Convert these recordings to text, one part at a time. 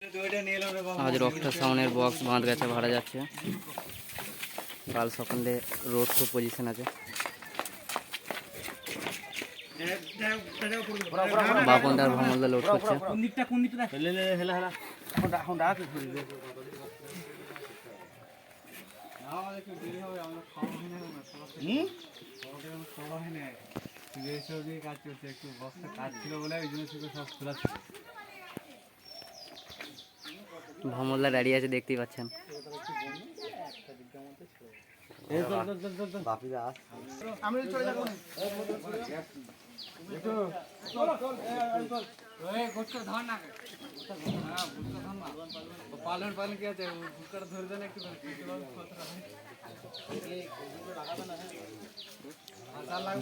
আজ রকস্টার সাউন্ডের বক্স বাঁধগাছা ভাড়া যাচ্ছে। কাল সকালে রোড শো পজিশন আছে। বাপনদার ভ্রমণদা লোড করছে। ভ্রমণদা দাঁড়িয়ে আছে, দেখতেই পাচ্ছেন।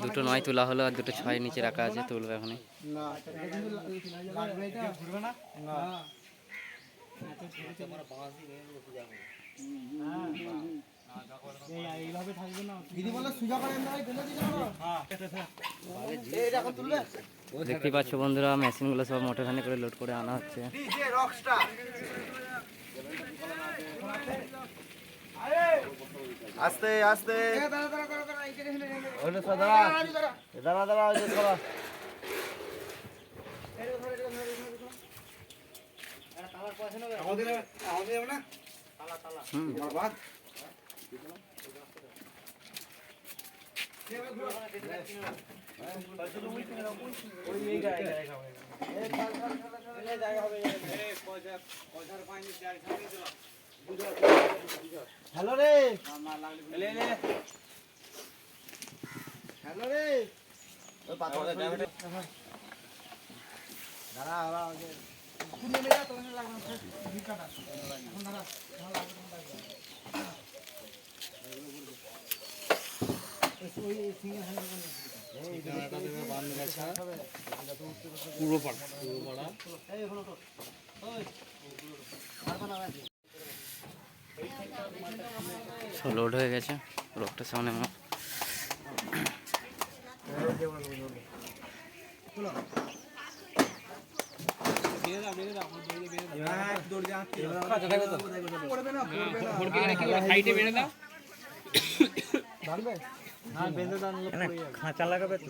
দুটো 9 তোলা হলো আর দুটো 6 নিচে রাখা আছে, তুলবে এখনই। দেখতে পাচ্ছ বন্ধুরা, মেশিনগুলো সব মোটরখানে করে লোড করে আনা হচ্ছে। আস্তে আস্তে হ্যালো রে, হ্যালো রে, লোড হয়ে গেছে রোডটা সামনে। খাঁচা লাগাবে তো।